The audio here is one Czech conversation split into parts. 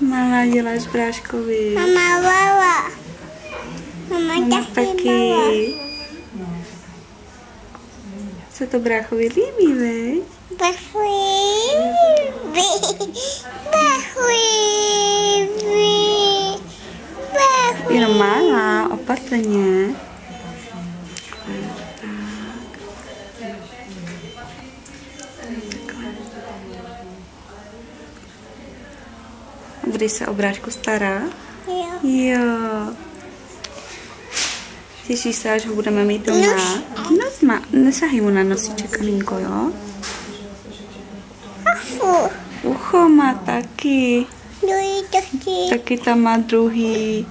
Mama děláš bráškovi. Mama mama. Mama taky. Se to bráchovi líbí, veď? Jenom malá, opatrně. Budeš se o brášku starat? Jo. Těšíš se, až ho budeme mít doma? Nos má. Nesahej mu na nosíček, Aninko, jo? Ucho má taky. Taky tam má druhý.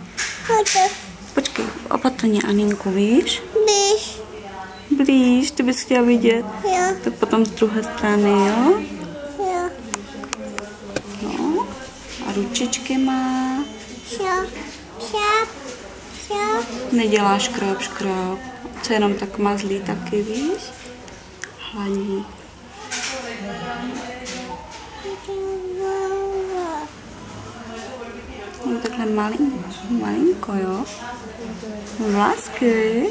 Počkej, opatrně, Aninku, víš? Blíž, ty bys chtěla vidět? Jo. Tak potom z druhé strany, jo? Jo. No. A ručičky má. Nedělá škrob. Co jenom tak mazlí taky, víš? Hladí. No takhle malinko, jo? Vlásky.